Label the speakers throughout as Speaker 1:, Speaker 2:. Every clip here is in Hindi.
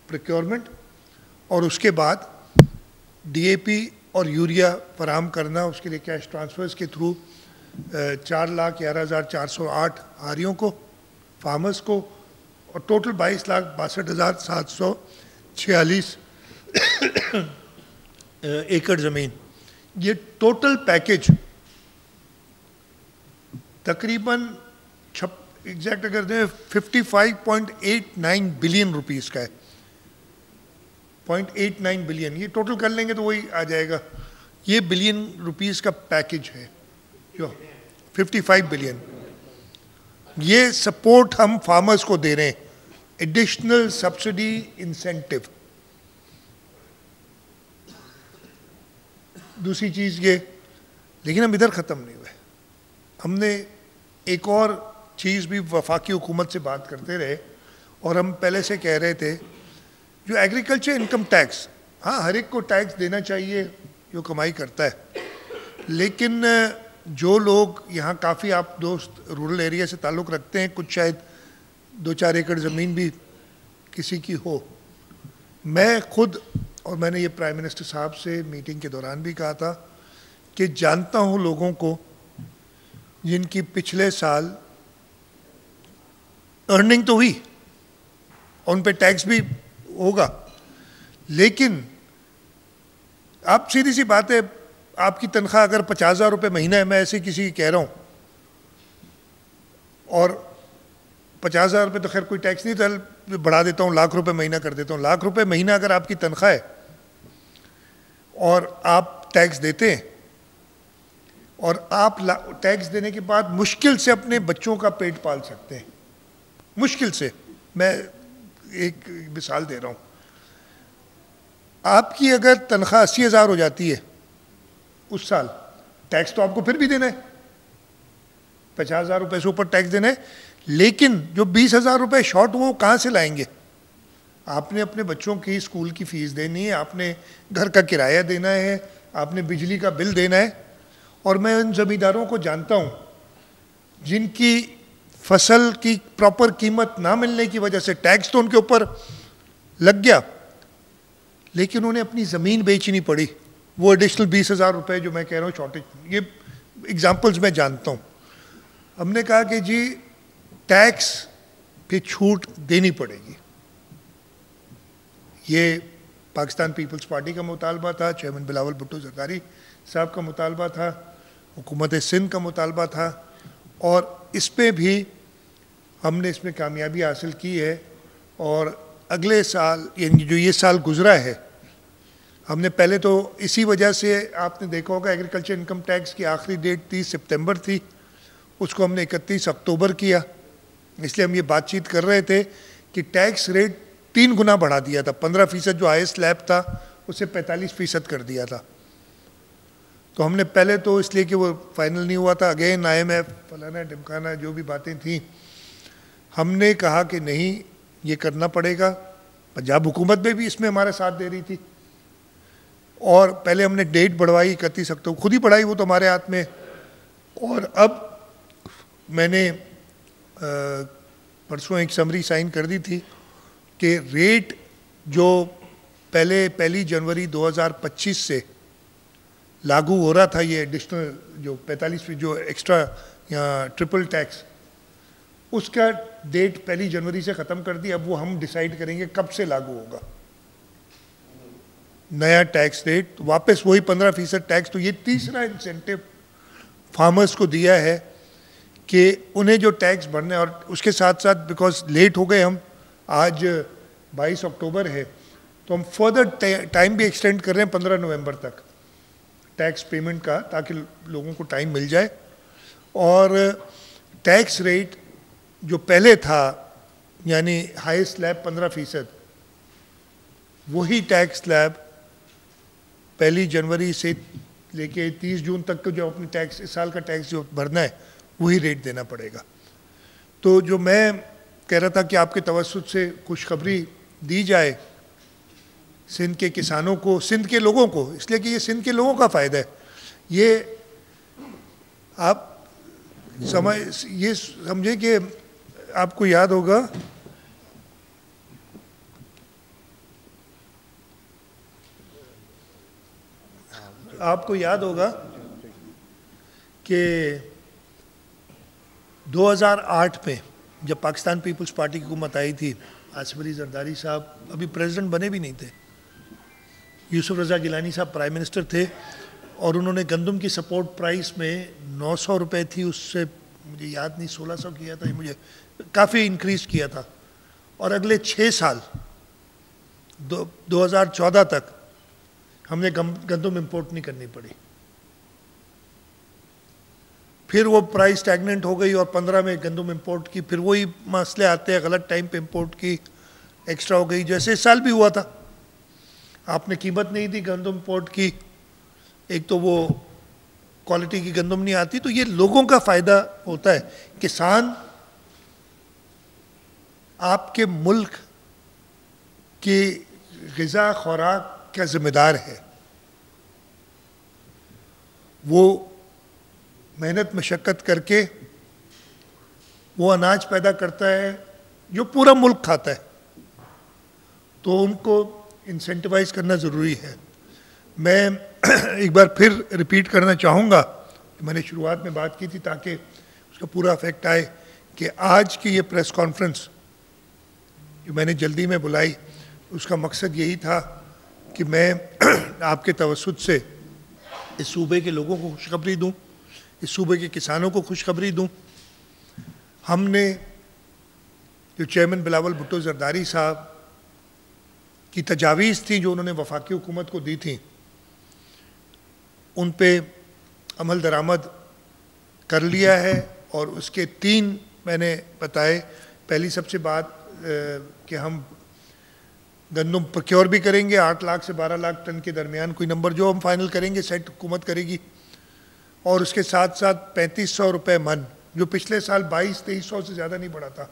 Speaker 1: प्रोक्योरमेंट और उसके बाद डीएपी और यूरिया फराहम करना, उसके लिए कैश ट्रांसफर्स के थ्रू 4,11,408 हारियों को, फार्मर्स को, और टोटल 22,62,746 एकड़ ज़मीन। ये टोटल पैकेज तकरीबन एग्जैक्ट अगर दें 55.89 बिलियन रुपीस का है, 0.89 बिलियन, ये टोटल कर लेंगे तो वही आ जाएगा। ये बिलियन रुपीस का पैकेज है जो 55 बिलियन। ये सपोर्ट हम फार्मर्स को दे रहे हैं, एडिशनल सब्सिडी इंसेंटिव। दूसरी चीज़ ये, लेकिन हम इधर ख़त्म नहीं हुए, हमने एक और चीज़ भी वफाकी हुकूमत से बात करते रहे, और हम पहले से कह रहे थे जो एग्रीकल्चर इनकम टैक्स, हाँ हर एक को टैक्स देना चाहिए जो कमाई करता है, लेकिन जो लोग यहाँ काफ़ी, आप दोस्त रूरल एरिया से ताल्लुक़ रखते हैं, कुछ शायद 2-4 एकड़ ज़मीन भी किसी की हो। मैं खुद, और मैंने ये प्राइम मिनिस्टर साहब से मीटिंग के दौरान भी कहा था कि जानता हूँ लोगों को जिनकी पिछले साल अर्निंग तो हुई, उन पे टैक्स भी होगा, लेकिन आप सीधी सी बात है, आपकी तनख्वाह अगर 50,000 रुपये महीना है, मैं ऐसे किसी की कह रहा हूँ, और 50,000 रुपये तो खैर कोई टैक्स नहीं था, बढ़ा देता हूँ, लाख रुपए महीना कर देता हूँ। लाख रुपए महीना अगर आपकी तनख्वाह है और आप टैक्स देते हैं, और आप टैक्स देने के बाद मुश्किल से अपने बच्चों का पेट पाल सकते हैं, मुश्किल से, मैं एक मिसाल दे रहा हूँ। आपकी अगर तनख्वाह 80,000 हो जाती है उस साल, टैक्स तो आपको फिर भी देना है, 50,000 रुपये से ऊपर टैक्स देना है, लेकिन जो 20,000 रुपये शॉर्ट वो कहाँ से लाएंगे? आपने अपने बच्चों की स्कूल की फ़ीस देनी है, आपने घर का किराया देना है, आपने बिजली का बिल देना है। और मैं उन ज़मींदारों को जानता हूँ जिनकी फसल की प्रॉपर कीमत ना मिलने की वजह से टैक्स तो उनके ऊपर लग गया, लेकिन उन्हें अपनी ज़मीन बेचनी पड़ी, वो एडिशनल 20,000 रुपये जो मैं कह रहा हूँ शॉर्टेज। ये एग्जांपल्स मैं जानता हूँ। हमने कहा कि जी टैक्स पे छूट देनी पड़ेगी, ये पाकिस्तान पीपल्स पार्टी का मुतालबा था, चेयरमैन बिलावल भुट्टो ज़रदारी साहब का मुतालबा था, हुकूमत सिंध का मुतालबा था, और इस पे भी हमने इसमें कामयाबी हासिल की है। और अगले साल, यानी जो ये साल गुजरा है, हमने पहले तो इसी वजह से आपने देखा होगा एग्रीकल्चर इनकम टैक्स की आखिरी डेट 30 सितंबर थी, उसको हमने 31 अक्टूबर किया। इसलिए हम ये बातचीत कर रहे थे कि टैक्स रेट 3 गुना बढ़ा दिया था, 15% जो हाईएस्ट स्लैब था उसे 45% कर दिया था। तो हमने पहले तो इसलिए कि वो फाइनल नहीं हुआ था, अगेन IMF फलाना ढिमकाना जो भी बातें थी, हमने कहा कि नहीं ये करना पड़ेगा। पंजाब हुकूमत में भी इसमें हमारा साथ दे रही थी, और पहले हमने डेट बढ़वाई 31 अक्टूबर, खुद ही बढ़ाई, वो तो हमारे हाथ में। और अब मैंने परसों एक समरी साइन कर दी थी कि रेट जो पहले 1 जनवरी 2025 से लागू हो रहा था, ये एडिशनल जो 45 जो एक्स्ट्रा या ट्रिपल टैक्स, उसका डेट 1 जनवरी से ख़त्म कर दी। अब वो हम डिसाइड करेंगे कब से लागू होगा नया टैक्स रेट, वापस वही 15% टैक्स। तो ये तीसरा इंसेंटिव फार्मर्स को दिया है कि उन्हें जो टैक्स भरना है, और उसके साथ साथ बिकॉज लेट हो गए हम, आज 22 अक्टूबर है, तो हम फर्दर टाइम भी एक्सटेंड कर रहे हैं 15 नवंबर तक टैक्स पेमेंट का, ताकि लोगों को टाइम मिल जाए। और टैक्स रेट जो पहले था, यानी हाईएस्ट स्लैब 15%, वही टैक्स स्लैब 1 जनवरी से लेके 30 जून तक को जो अपनी टैक्स, इस साल का टैक्स जो भरना है, वही रेट देना पड़ेगा। तो जो मैं कह रहा था कि आपके तवज्जुह से खुशखबरी दी जाए सिंध के किसानों को, सिंध के लोगों को, इसलिए कि ये सिंध के लोगों का फ़ायदा है। ये आप ये समझे कि आपको याद होगा आपको याद होगा कि 2008 में जब पाकिस्तान पीपल्स पार्टी की हुकूमत आई थी, आसिफ अली जरदारी साहब अभी प्रेसिडेंट बने भी नहीं थे, यूसुफ रज़ा गिलानी साहब प्राइम मिनिस्टर थे, और उन्होंने गंदम की सपोर्ट प्राइस में 900 रुपये थी, उससे मुझे याद नहीं 1600 किया था, मुझे काफ़ी इंक्रीज़ किया था। और अगले 6 साल 2014 तक हमने गंदम इंपोर्ट नहीं करनी पड़ी। फिर वो प्राइस स्टैगनेंट हो गई और 15 में गंदम इंपोर्ट की, फिर वही मसले आते हैं, गलत टाइम पे इंपोर्ट की, एक्स्ट्रा हो गई, जैसे इस साल भी हुआ था। आपने कीमत नहीं दी गंदम इंपोर्ट की, एक तो वो क्वालिटी की गंदम नहीं आती, तो ये लोगों का फ़ायदा होता है। किसान आपके मुल्क की ग़िज़ा खुराक का ज़िम्मेदार है, वो मेहनत मशक्क़त करके वो अनाज पैदा करता है जो पूरा मुल्क खाता है, तो उनको इंसेंटिवाइज करना ज़रूरी है। मैं एक बार फिर रिपीट करना चाहूँगा, मैंने शुरुआत में बात की थी ताकि उसका पूरा इफेक्ट आए, कि आज की ये प्रेस कॉन्फ्रेंस जो मैंने जल्दी में बुलाई, उसका मकसद यही था कि मैं आपके तवस्सुत से इस सूबे के लोगों को खुशखबरी दूँ, इस सूबे के किसानों को खुशखबरी दूँ। हमने जो चेयरमैन बिलावल भुट्टो जरदारी साहब की तजावीज़ थी जो उन्होंने वफाकी हुकूमत को दी थी, उन पे अमल दरामद कर लिया है, और उसके 3 मैंने बताए। पहली सबसे बात कि हम गंदम प्रोक्योर भी करेंगे, 8 लाख से 12 लाख टन के दरमियान कोई नंबर जो हम फाइनल करेंगे सेट हुकूमत करेगी, और उसके साथ साथ 3500 रुपये मन, जो पिछले साल 2200-2300 से ज़्यादा नहीं बढ़ा था,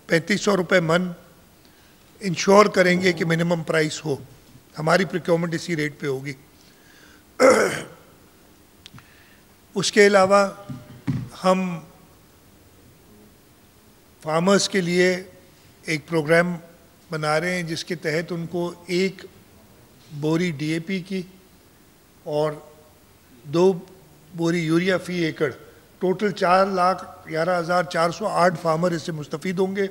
Speaker 1: 3500 रुपये मन इंश्योर करेंगे कि मिनिमम प्राइस हो। हमारी प्रोक्योरमेंट इसी रेट पे होगी। उसके अलावा हम फार्मर्स के लिए एक प्रोग्राम बना रहे हैं जिसके तहत उनको 1 बोरी डीएपी की और 2 बोरी यूरिया फ़ी एकड़, टोटल 4,11,408 फार्मर इससे मुस्तफ़ीद होंगे,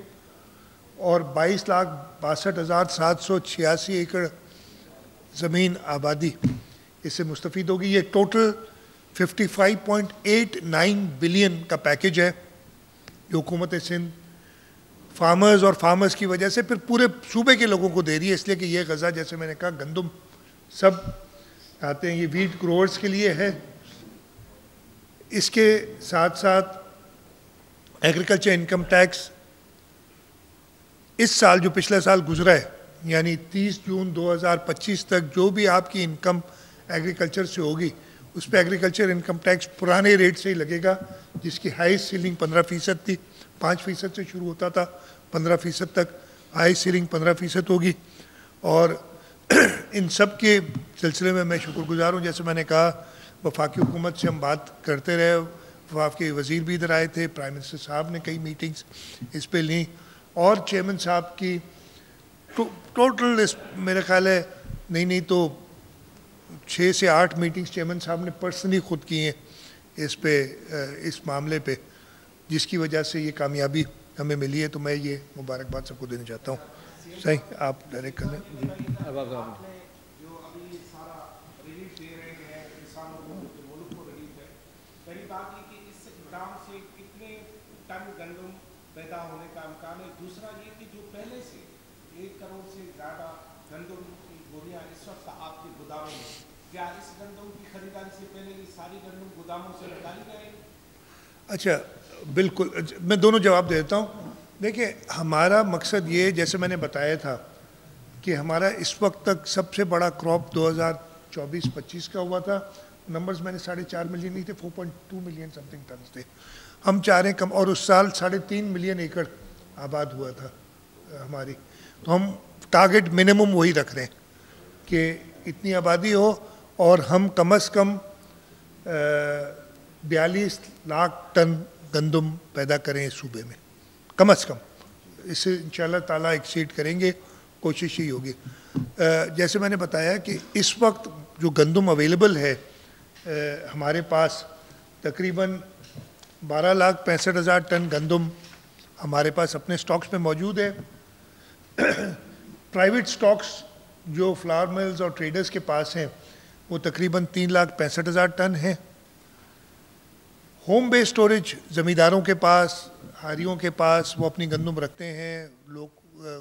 Speaker 1: और 22,62,786 एकड़ ज़मीन आबादी इससे मुस्तफ़ीद होगी। ये टोटल 55.89 बिलियन का पैकेज है जो हुकूमत सिंध फार्मर्स और फार्मर्स की वजह से फिर पूरे सूबे के लोगों को दे रही है, इसलिए कि ये ग़ज़ा, जैसे मैंने कहा, गंदम सब आते हैं, ये वीट ग्रोअर्स के लिए है। इसके साथ साथ एग्रीकल्चर इनकम टैक्स इस साल जो पिछला साल गुजरा है, यानी 30 जून 2025 तक जो भी आपकी इनकम एग्रीकल्चर से होगी, उस पर एग्रीकल्चर इनकम टैक्स पुराने रेट से ही लगेगा, जिसकी हाईएस्ट सीलिंग 15% थी, 5% से शुरू होता था, 15% तक हाईएस्ट सीलिंग 15% होगी। और इन सब के सिलसिले में मैं शुक्रगुजार हूँ। जैसे मैंने कहा, वफाकी हुकूमत से हम बात करते रहे, वफाकी वज़ीर भी इधर आए थे, प्राइम मिनिस्टर साहब ने कई मीटिंग्स इस पे ली, और चेयरमैन साहब की टोटल इस मेरे ख्याल है नहीं तो 6 से 8 मीटिंग्स चेयरमैन साहब ने पर्सनली ख़ुद की हैं इस पे, इस मामले पे, जिसकी वजह से ये कामयाबी हमें मिली है। तो मैं ये मुबारकबाद सबको देना चाहता हूँ। सही, आप डायरेक्ट कर लें।
Speaker 2: पैदा होने का इम्कान है। दूसरा ये कि जो पहले से 1 करोड़ से ज़्यादा गंदम की बोरियां इस वक्त आपके गोदामों में, क्या इस गंदम की खरीदारी से पहले ये सारी गंदम गोदामों से निकाली जाएगी?
Speaker 1: अच्छा, बिल्कुल, मैं दोनों जवाब दे देता हूँ। देखिए, हमारा मकसद ये, जैसे मैंने बताया था कि हमारा इस वक्त तक सबसे बड़ा क्रॉप 2024-25 का हुआ था। नंबर्स मैंने 4.5 मिलियन नहीं थे, 4.2 मिलियन समथिंग टन थे। हम चाह रहे हैं कम, और उस साल 3.5 मिलियन एकड़ आबाद हुआ था हमारी, तो हम टारगेट मिनिमम वही रख रहे हैं कि इतनी आबादी हो और हम कम से कम 42 लाख टन गंदम पैदा करें इस सूबे में, कम से कम। इससे इंशाल्लाह ताला एक्सीड करेंगे, कोशिश ही होगी। जैसे मैंने बताया कि इस वक्त जो गंदम अवेलेबल है हमारे पास तकरीबन 12,65,000 टन गंदम हमारे पास अपने स्टॉक्स में मौजूद है। प्राइवेट स्टॉक्स जो फ्लावर मिल्स और ट्रेडर्स के पास हैं वो तकरीबन 3,65,000 टन है। होम बेस्ड स्टोरेज ज़मींदारों के पास, हारियों के पास, वो अपनी गंदम रखते हैं। लोग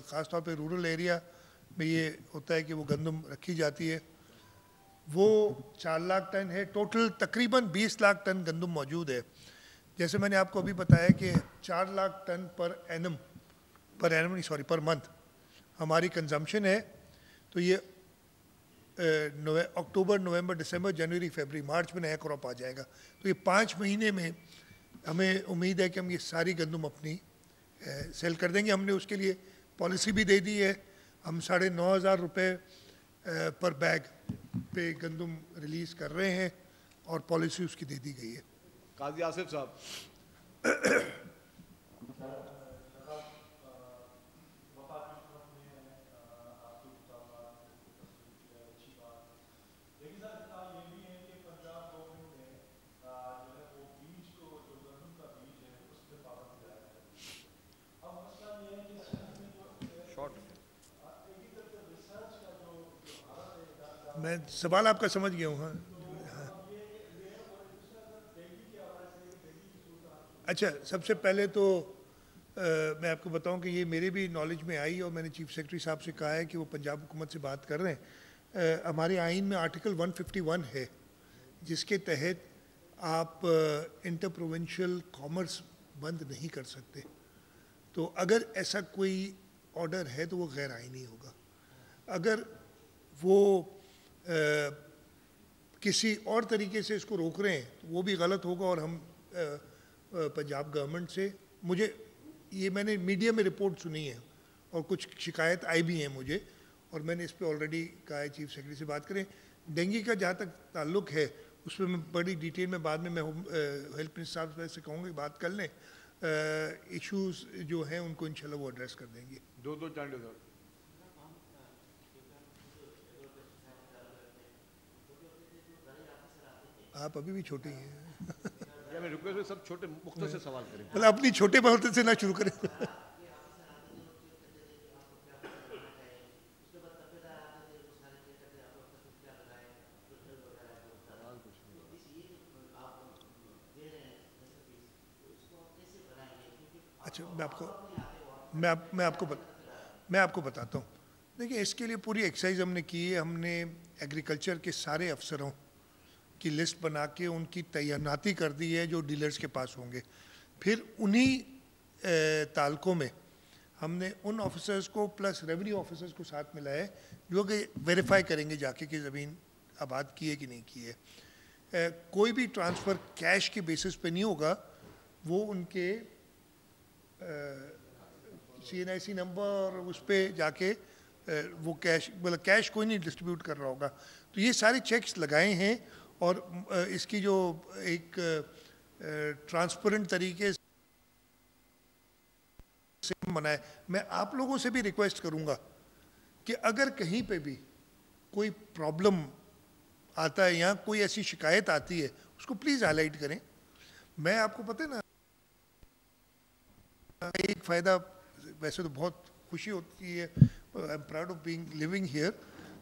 Speaker 1: ख़ास तौर पे रूरल एरिया में ये होता है कि वो गंदम रखी जाती है, वो 4 लाख टन है। टोटल तकरीबन 20 लाख टन गंदम मौजूद है। जैसे मैंने आपको अभी बताया कि 4 लाख टन पर मंथ हमारी कंजम्पशन है। तो ये अक्टूबर, नवंबर, दिसंबर, जनवरी, फरवरी, मार्च में नया क्रॉप आ जाएगा। तो ये 5 महीने में हमें उम्मीद है कि हम ये सारी गंदम अपनी सेल कर देंगे। हमने उसके लिए पॉलिसी भी दे दी है। हम 9,500 रुपये पर बैग पे गंदम रिलीज़ कर रहे हैं और पॉलिसी उसकी दे दी गई है।
Speaker 3: काजी आसिफ साहब।
Speaker 1: मैं सवाल आपका समझ गया हूँ। हाँ, अच्छा, सबसे पहले तो मैं आपको बताऊं कि ये मेरे भी नॉलेज में आई और मैंने चीफ सेक्रेटरी साहब से कहा है कि वो पंजाब हुकूमत से बात कर रहे हैं। हमारे आइन में आर्टिकल 151 है जिसके तहत आप इंटर प्रोविंशियल कॉमर्स बंद नहीं कर सकते। तो अगर ऐसा कोई ऑर्डर है तो वो गैर आइनी होगा। अगर वो किसी और तरीके से इसको रोक रहे हैं तो वो भी गलत होगा। और हम पंजाब गवर्नमेंट से, मुझे ये मैंने मीडिया में रिपोर्ट सुनी है और कुछ शिकायत आई भी हैं मुझे, और मैंने इस पे ऑलरेडी कहा है चीफ सेक्रेटरी से बात करें। डेंगू का जहाँ तक ताल्लुक है उसमें मैं बड़ी डिटेल में बाद में मैं हेल्थ मिनिस्टर साहब से कहूँगा बात कर लें। इश्यूज़ जो हैं उनको इंशाल्लाह वो एड्रेस कर देंगे।
Speaker 3: दो चांडे साहब।
Speaker 1: आप अभी भी छोटे ही हैं।
Speaker 3: मैं रिक्वेस्ट में सब छोटे मुख्तसर सवाल करें।
Speaker 1: मतलब अपनी छोटे बहुत से ना शुरू करें। अच्छा, मैं आपको बताता हूँ। देखिए, इसके लिए पूरी एक्सरसाइज हमने की है। हमने एग्रीकल्चर के सारे अफसरों की लिस्ट बना के उनकी तैनाती कर दी है जो डीलर्स के पास होंगे। फिर उन्हीं तालकों में हमने उन ऑफिसर्स को प्लस रेवेन्यू ऑफिसर्स को साथ मिलाया है जो कि वेरीफाई करेंगे जाके कि ज़मीन आबाद की है कि नहीं की है। कोई भी ट्रांसफ़र कैश के बेसिस पे नहीं होगा, वो उनके CNIC नंबर और उस पर जाके वो कैश, मतलब कैश कोई नहीं डिस्ट्रीब्यूट कर रहा होगा। तो ये सारे चेक्स लगाए हैं और इसकी जो एक ट्रांसपेरेंट तरीके से बनाए। मैं आप लोगों से भी रिक्वेस्ट करूंगा कि अगर कहीं पे भी कोई प्रॉब्लम आता है या कोई ऐसी शिकायत आती है उसको प्लीज़ हाईलाइट करें। मैं आपको पता है ना, एक फ़ायदा, वैसे तो बहुत खुशी होती है, I am proud of being living here,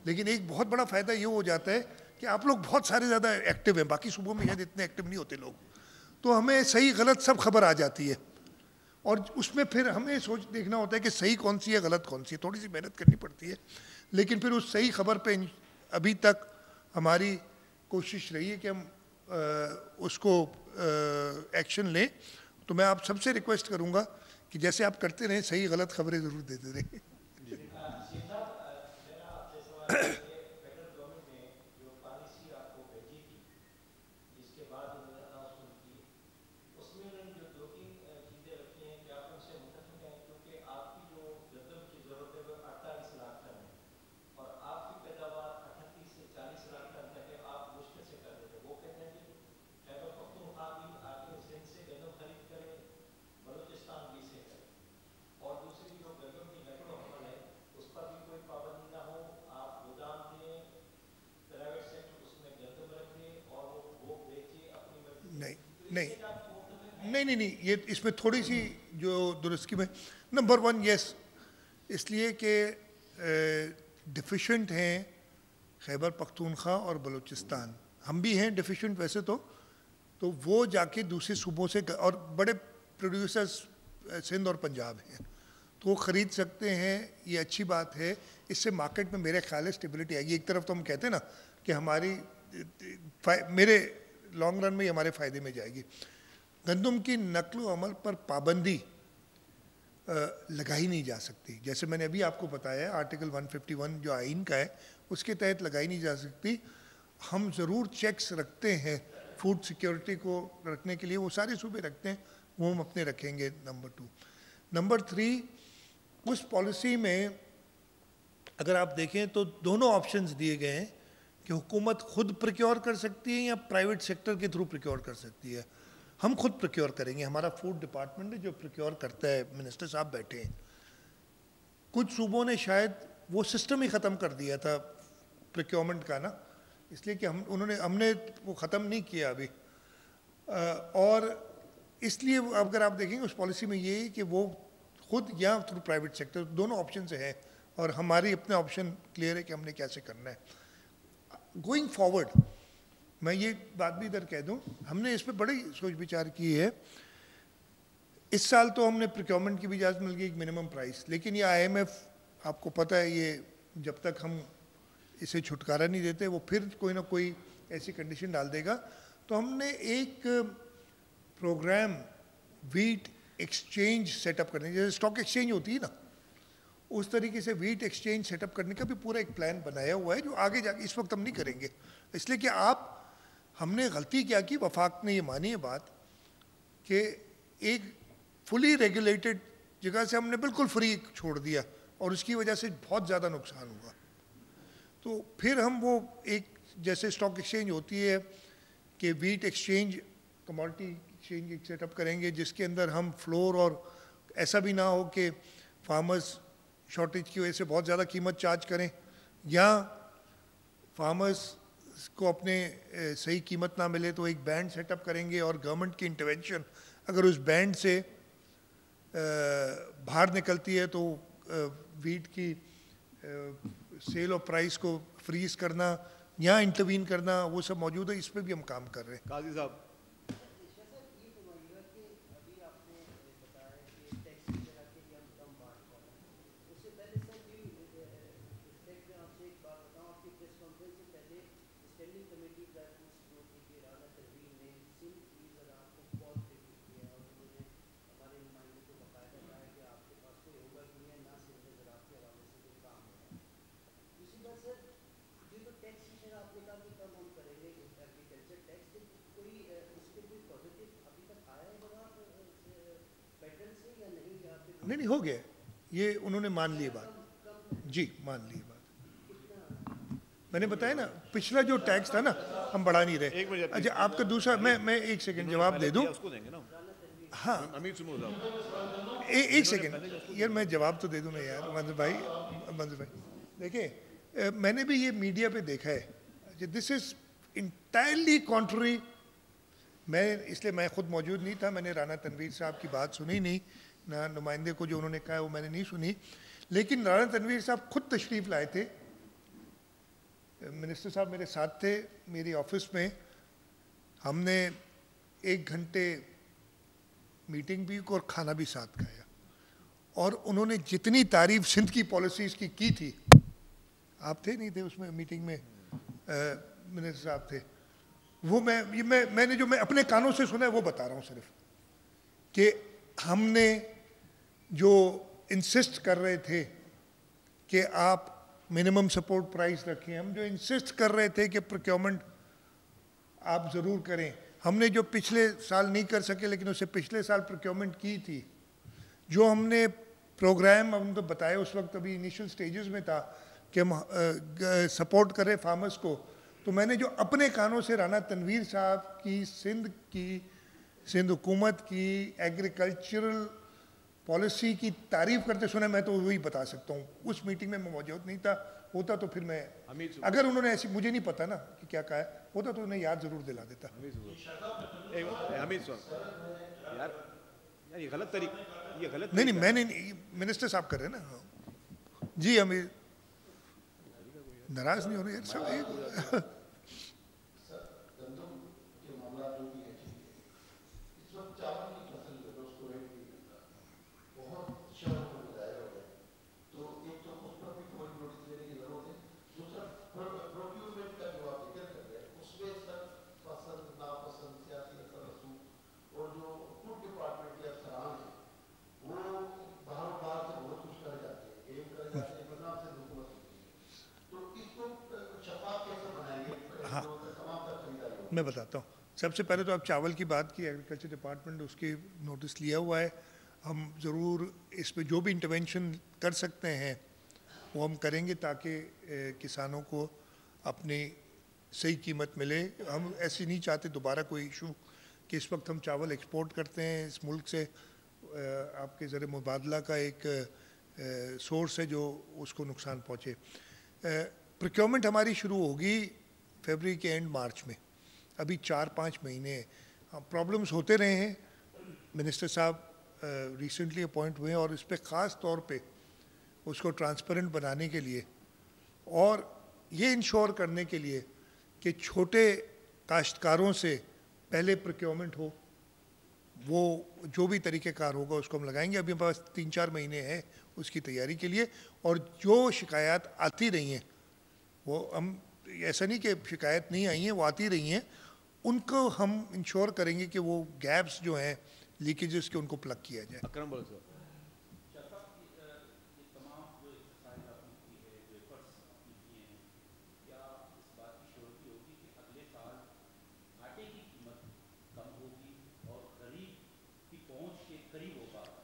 Speaker 1: लेकिन एक बहुत बड़ा फ़ायदा ये हो जाता है कि आप लोग बहुत सारे ज़्यादा एक्टिव हैं। बाकी सुबह में शायद इतने एक्टिव नहीं होते लोग, तो हमें सही गलत सब खबर आ जाती है और उसमें फिर हमें देखना होता है कि सही कौन सी है गलत कौन सी है। थोड़ी सी मेहनत करनी पड़ती है, लेकिन फिर उस सही खबर पे अभी तक हमारी कोशिश रही है कि हम उसको एक्शन लें। तो मैं आप सबसे रिक्वेस्ट करूँगा कि जैसे आप करते रहें, सही गलत खबरें ज़रूर देते रहें। नहीं नहीं नहीं नहीं, ये इसमें थोड़ी सी जो दुरुस्ती में, नंबर वन यस, इसलिए कि डिफिशेंट हैं खैबर पख्तूनख्वा और बलूचिस्तान, हम भी हैं डिफिशेंट वैसे तो वो जाके दूसरे सूबों से, और बड़े प्रोड्यूसर्स सिंध और पंजाब हैं तो वो ख़रीद सकते हैं, ये अच्छी बात है। इससे मार्केट में मेरे ख्याल है स्टेबिलिटी आएगी। एक तरफ तो हम कहते हैं ना कि मेरे लॉन्ग रन में हमारे फ़ायदे में जाएगी। गंदम की नकल अमल पर पाबंदी लगाई नहीं जा सकती, जैसे मैंने अभी आपको बताया आर्टिकल 151 जो आइन का है उसके तहत लगाई नहीं जा सकती। हम ज़रूर चेक्स रखते हैं फूड सिक्योरिटी को रखने के लिए, वो सारे सूबे रखते हैं, वो हम अपने रखेंगे। नंबर 2, नंबर 3, उस पॉलिसी में अगर आप देखें तो दोनों ऑप्शंस दिए गए हैं कि हुकूमत खुद प्रोक्योर कर सकती है या प्राइवेट सेक्टर के थ्रू प्रोक्योर कर सकती है। हम खुद प्रोक्योर करेंगे, हमारा फूड डिपार्टमेंट है जो प्रोक्योर करता है, मिनिस्टर साहब बैठे हैं। कुछ सूबों ने शायद वो सिस्टम ही ख़त्म कर दिया था प्रोक्योरमेंट का ना, इसलिए कि हमने वो ख़त्म नहीं किया अभी, और इसलिए अगर आप देखेंगे उस पॉलिसी में ये है कि वो खुद या थ्रू प्राइवेट सेक्टर, दोनों ऑप्शन से है, और हमारी अपने ऑप्शन क्लियर है कि हमने कैसे करना है। गोइंग फॉरवर्ड मैं ये बात भी इधर कह दूं, हमने इस पर बड़ी सोच विचार की है। इस साल तो हमने प्रोक्योरमेंट की भी इजाज़त मिल गई, एक मिनिमम प्राइस, लेकिन ये IMF आपको पता है ये जब तक हम इसे छुटकारा नहीं देते वो फिर कोई ना कोई ऐसी कंडीशन डाल देगा। तो हमने एक प्रोग्राम वीट एक्सचेंज सेटअप करने, जैसे स्टॉक एक्सचेंज होती है ना, उस तरीके से वीट एक्सचेंज सेटअप करने का भी पूरा एक प्लान बनाया हुआ है, जो आगे जाके इस वक्त हम नहीं करेंगे, इसलिए कि हमने गलती क्या की, वफाक ने ये मानी है बात कि एक फुली रेगुलेटेड जगह से हमने बिल्कुल फ्री छोड़ दिया और उसकी वजह से बहुत ज़्यादा नुकसान हुआ। तो फिर हम वो एक जैसे स्टॉक एक्सचेंज होती है कि वीट एक्सचेंज, कमोडिटी एक्सचेंज एक सेटअप करेंगे जिसके अंदर हम फ्लोर, और ऐसा भी ना हो कि फार्मर्स शॉर्टेज की वजह से बहुत ज़्यादा कीमत चार्ज करें या फार्मर्स को अपने सही कीमत ना मिले, तो एक बैंड सेटअप करेंगे और गवर्नमेंट की इंटरवेंशन अगर उस बैंड से बाहर निकलती है तो वीट की सेल और प्राइस को फ्रीज करना या इंटरवीन करना, वो सब मौजूद है, इस पर भी हम काम कर रहे हैं।
Speaker 3: काजी साहब,
Speaker 1: नहीं हो गया ये, उन्होंने मान ली बात, जी मान ली बात। मैंने बताया ना पिछला जो टैक्स था ना हम बढ़ा नहीं रहे। अच्छा आपका दूसरा, मैं एक सेकंड जवाब दे दूं। हाँ एक सेकंड यार, मैं जवाब तो दे दूं ना यार। मंजूर भाई देखिए, मैंने भी ये मीडिया पे देखा है, दिस इज इंटायरली कॉन्ट्ररी। इसलिए मैं खुद मौजूद नहीं था, मैंने राना तनवीर साहब की बात सुनी नहीं, ना नुमाइंदे को जो उन्होंने कहा वो मैंने नहीं सुनी, लेकिन राना तनवीर साहब खुद तशरीफ़ लाए थे, मिनिस्टर साहब मेरे साथ थे मेरी ऑफिस में, हमने 1 घंटे मीटिंग भी और खाना भी साथ खाया, और उन्होंने जितनी तारीफ सिंध की पॉलिसीज़ की थी, आप थे नहीं थे उसमें मीटिंग में, मिनिस्टर साहब थे, वो मैंने जो मैं अपने कानों से सुना है वो बता रहा हूँ सिर्फ, कि हमने जो इंसिस्ट कर रहे थे कि आप मिनिमम सपोर्ट प्राइस रखें, हम जो इंसिस्ट कर रहे थे कि प्रोक्योरमेंट आप ज़रूर करें, हमने जो पिछले साल नहीं कर सके लेकिन उससे पिछले साल प्रोक्योरमेंट की थी, जो हमने प्रोग्राम हम तो बताया उस वक्त अभी इनिशियल स्टेजेस में था कि हम सपोर्ट करें फार्मर्स को, तो मैंने जो अपने कानों से राना तनवीर साहब की सिंध हुकूमत की एग्रीकल्चरल पॉलिसी की तारीफ़ करते सुने, मैं तो वही बता सकता हूँ। उस मीटिंग में मैं मौजूद नहीं था, होता तो फिर मैं,
Speaker 3: हमीद सुबह।
Speaker 1: अगर उन्होंने ऐसी, मुझे नहीं पता ना कि क्या कहा है, होता तो उन्हें याद जरूर दिला देता।
Speaker 3: हमीद साहब यार ये गलत तरीका, ये गलत
Speaker 1: नहीं नहीं,
Speaker 3: तरीका
Speaker 1: मैंने, मिनिस्टर साहब कर रहे हैं ना जी, हमें नाराज नहीं हो रहे यार सब एक। मैं बताता हूँ, सबसे पहले तो आप चावल की बात की, एग्रीकल्चर डिपार्टमेंट उसकी नोटिस लिया हुआ है। हम ज़रूर इस पे जो भी इंटरवेंशन कर सकते हैं वो हम करेंगे ताकि किसानों को अपनी सही कीमत मिले। हम ऐसे नहीं चाहते दोबारा कोई इशू कि इस वक्त हम चावल एक्सपोर्ट करते हैं इस मुल्क से, आपके ज़र मुबादला का एक सोर्स है जो उसको नुकसान पहुँचे। प्रोक्योरमेंट हमारी शुरू होगी फरवरी के एंड मार्च में, अभी 4-5 महीने प्रॉब्लम्स होते रहे हैं। मिनिस्टर साहब रिसेंटली अपॉइंट हुए हैं और इस पे ख़ास तौर पे उसको ट्रांसपेरेंट बनाने के लिए और ये इंश्योर करने के लिए कि छोटे काश्तकारों से पहले प्रोक्योरमेंट हो, वो जो भी तरीक़ेकार होगा उसको हम लगाएंगे। अभी हमारे पास 3-4 महीने हैं उसकी तैयारी के लिए, और जो शिकायत आती रही हैं वो हम, ऐसा नहीं कि शिकायत नहीं आई हैं, वो आती रही हैं, उनको हम इंश्योर करेंगे कि वो गैप्स जो हैं, लीकेजेस के, उनको प्लग किया जाए।
Speaker 3: अकरम बोलो सर।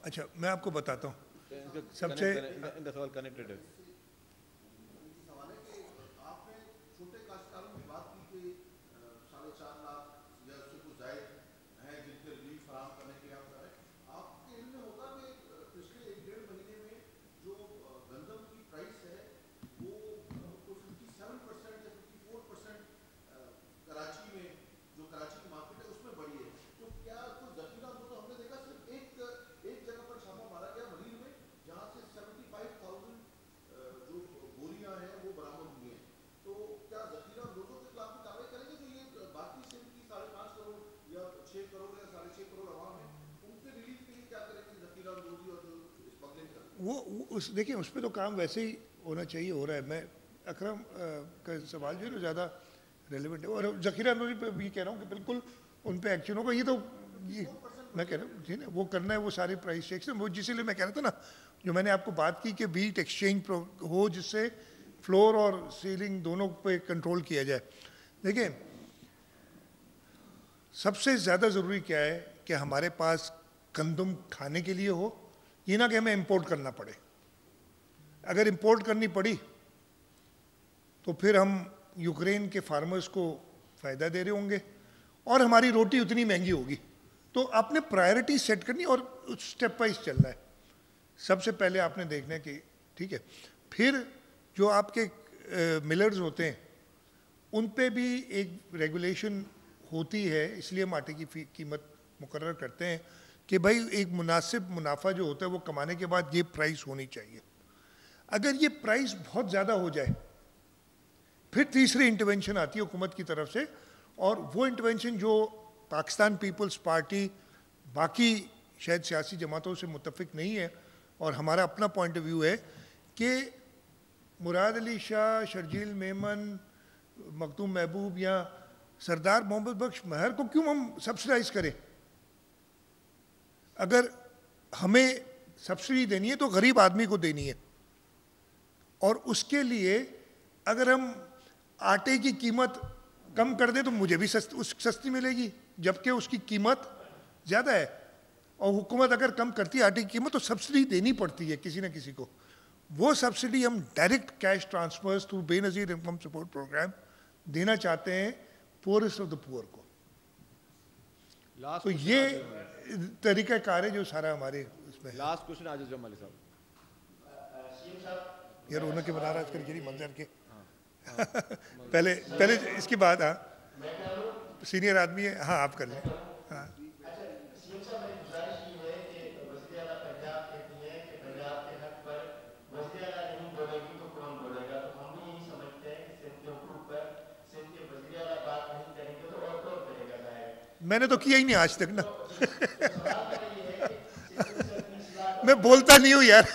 Speaker 1: अच्छा, मैं आपको बताता हूँ, सबसे
Speaker 3: इनका सवाल कनेक्टेड है।
Speaker 1: वो उस, देखिए उस पर तो काम वैसे ही होना चाहिए, हो रहा है। मैं अकरम का सवाल जो है ना ज़्यादा रेलिवेंट है, और ज़ख़ीरा अंदोज़ी पे भी कह रहा हूँ कि बिल्कुल उन पे एक्शन होगा। ये तो ये मैं कह रहा हूँ ठीक है, वो करना है, वो सारे प्राइस चेक्स, वो जिसलिए मैं कह रहा था ना, जो मैंने आपको बात की कि वीट एक्सचेंज हो जिससे फ्लोर और सीलिंग दोनों पे कंट्रोल किया जाए। देखिए सबसे ज़्यादा ज़रूरी क्या है कि हमारे पास गंदम खाने के लिए हो, ये ना कि हमें इंपोर्ट करना पड़े। अगर इंपोर्ट करनी पड़ी तो फिर हम यूक्रेन के फार्मर्स को फ़ायदा दे रहे होंगे और हमारी रोटी उतनी महंगी होगी। तो आपने प्रायोरिटी सेट करनी और स्टेप वाइज चलना है। सबसे पहले आपने देखना है कि ठीक है, फिर जो आपके मिलर्स होते हैं उन पे भी एक रेगुलेशन होती है, इसलिए हम आटे की कीमत मुकर्रर करते हैं कि भाई एक मुनासिब मुनाफा जो होता है वो कमाने के बाद ये प्राइस होनी चाहिए। अगर ये प्राइस बहुत ज़्यादा हो जाए फिर तीसरी इंटरवेंशन आती है हुकूमत की तरफ से, और वो इंटरवेंशन जो पाकिस्तान पीपल्स पार्टी बाकी शायद सियासी जमातों से मुत्तफिक नहीं है, और हमारा अपना पॉइंट ऑफ व्यू है कि मुराद अली शाह, शर्जील मेमन, मखदूम महबूब या सरदार मोहम्मद बख्श महर को क्यों हम सब्सिडाइज करें। अगर हमें सब्सिडी देनी है तो गरीब आदमी को देनी है, और उसके लिए अगर हम आटे की कीमत कम कर दें तो मुझे भी सस्ती मिलेगी, जबकि उसकी कीमत ज़्यादा है। और हुकूमत अगर कम करती है आटे की कीमत तो सब्सिडी देनी पड़ती है किसी न किसी को। वो सब्सिडी हम direct cash transfers through Benazir income support programme देना चाहते हैं पुअरेस्ट ऑफ द पुअर को। तो ये तरीक़ाकार है जो सारा हमारे उसमें।
Speaker 3: लास्ट क्वेश्चन आजिज़ जमाली साहब।
Speaker 1: यार उन्होंने बनारस कर गिरी मंजर के पहले पहले इसकी बात। हाँ सीनियर आदमी है, हाँ आप कर लें। हाँ मैंने तो किया ही नहीं आज तक ना मैं बोलता नहीं हूँ यार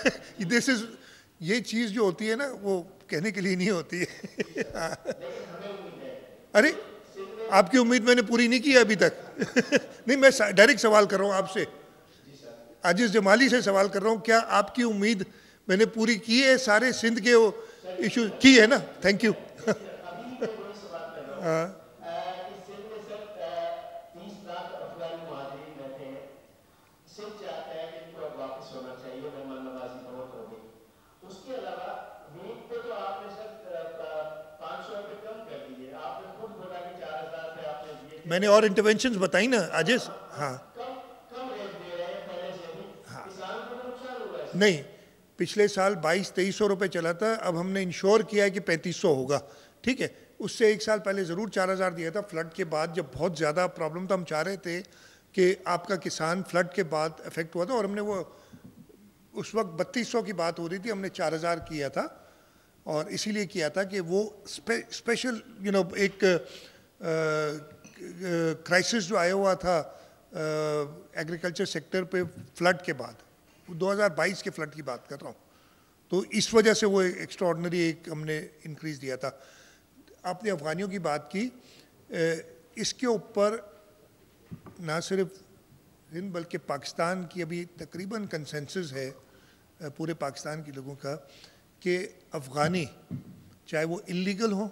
Speaker 1: दिस इज ये चीज़ जो होती है ना वो कहने के लिए नहीं होती है अरे आपकी उम्मीद मैंने पूरी नहीं की है अभी तक नहीं मैं डायरेक्ट सवाल कर रहा हूँ आपसे, आजिज जमाली से सवाल कर रहा हूँ, क्या आपकी उम्मीद मैंने पूरी की है? सारे सिंध के वो इशू की है ना? थैंक यू हाँ मैंने और इंटरवेंशंस बताई ना आजिज। हाँ नहीं पिछले साल 2200-2300 रुपये चला था, अब हमने इंश्योर किया है कि 3500 होगा, ठीक है। उससे एक साल पहले ज़रूर 4000 दिया था फ्लड के बाद, जब बहुत ज़्यादा प्रॉब्लम था। हम चाह रहे थे कि आपका किसान फ्लड के बाद इफेक्ट हुआ था और हमने वो उस वक्त 3200 की बात हो रही थी, हमने 4000 किया था। और इसीलिए किया था कि वो स्पेशल एक क्राइसिस जो आया हुआ था एग्रीकल्चर सेक्टर पे फ्लड के बाद, 2022 के फ्लड की बात कर रहा हूँ, तो इस वजह से वो एक्स्ट्राऑर्डिनरी एक हमने इंक्रीज़ दिया था। आपने अफ़गानियों की बात की, इसके ऊपर ना सिर्फ हिंद बल्कि पाकिस्तान की अभी तकरीबन कंसेंसस है पूरे पाकिस्तान के लोगों का कि अफ़गानी चाहे वो इल्लीगल हो,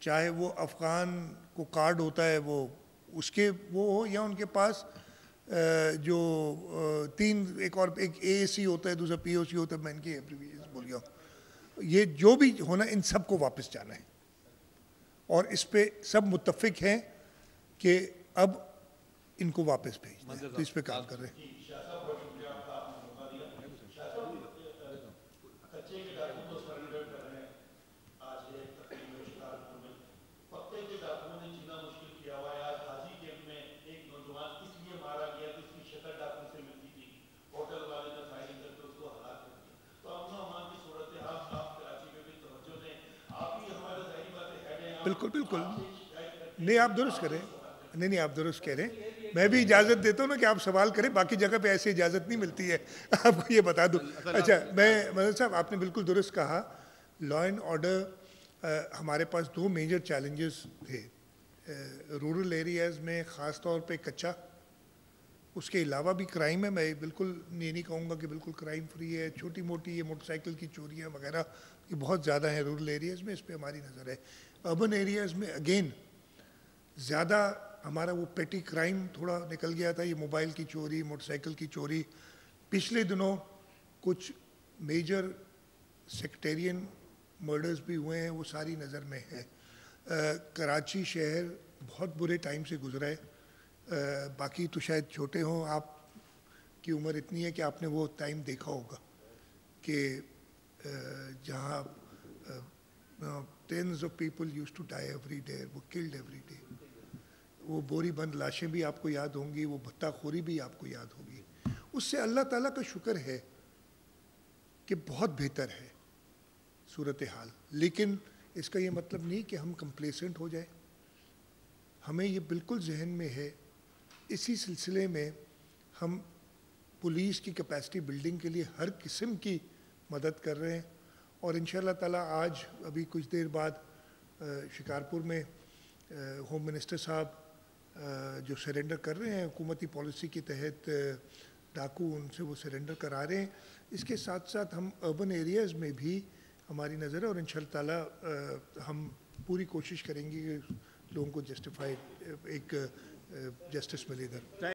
Speaker 1: चाहे वो अफ़गान को कार्ड होता है वो उसके वो हो, या उनके पास जो एक AAC होता है, दूसरा POC होता है, मैं इनकी एब्रिविएशन भूल गया हूँ, ये जो भी होना इन सब को वापस जाना है। और इस पे सब मुत्तफिक हैं कि अब इनको वापस भेजना है, तो इस पे काम कर रहे हैं। बिल्कुल बिल्कुल नहीं आप दुरुस्त करें, नहीं आप दुरुस्त कह रहे हैं। मैं भी इजाज़त देता हूँ ना कि आप सवाल करें, बाकी जगह पे ऐसी इजाज़त नहीं मिलती है आपको ये बता दूँ। अच्छा मैं मदन साहब आपने बिल्कुल दुरुस्त कहा, लॉ एंड ऑर्डर हमारे पास दो मेजर चैलेंजेस थे रूरल एरियाज़ में, ख़ास तौर पे कच्चा, उसके अलावा भी क्राइम है। मैं बिल्कुल ये नहीं कहूँगा कि बिल्कुल क्राइम फ्री है, छोटी मोटी ये मोटरसाइकिल की चोरियाँ वगैरह ये बहुत ज़्यादा है रूरल एरियाज़ में, इस पर हमारी नज़र है। अर्बन एरियाज़ में अगेन ज़्यादा हमारा वो पेटी क्राइम थोड़ा निकल गया था, ये मोबाइल की चोरी, मोटरसाइकिल की चोरी। पिछले दिनों कुछ मेजर सेक्टेरियन मर्डर्स भी हुए हैं, वो सारी नज़र में है। कराची शहर बहुत बुरे टाइम से गुजरा है, बाकी तो शायद छोटे हों, आपकी उम्र इतनी है कि आपने वो टाइम देखा होगा कि जहाँ tens of people used to die every day, वो killed every day। वो बोरी बंद लाशें भी आपको याद होंगी, वो भत्ताखोरी भी आपको याद होगी। उससे अल्लाह ताला का शुक्र है कि बहुत बेहतर है सूरत हाल, लेकिन इसका ये मतलब नहीं कि हम कंप्लेसेंट हो जाए। हमें ये बिल्कुल जहन में है, इसी सिलसिले में हम पुलिस की कैपेसिटी बिल्डिंग के लिए हर किस्म की मदद कर रहे हैं। और इंशाअल्लाह ताला आज अभी कुछ देर बाद शिकारपुर में होम मिनिस्टर साहब जो सरेंडर कर रहे हैं हुकूमती पॉलिसी के तहत, डाकू उनसे वो सरेंडर करा रहे हैं। इसके साथ साथ हम अर्बन एरियाज़ में भी हमारी नज़र है और इंशाअल्लाह ताला हम पूरी कोशिश करेंगे कि लोगों को जस्टिफाइड एक जस्टिस मिले इधर।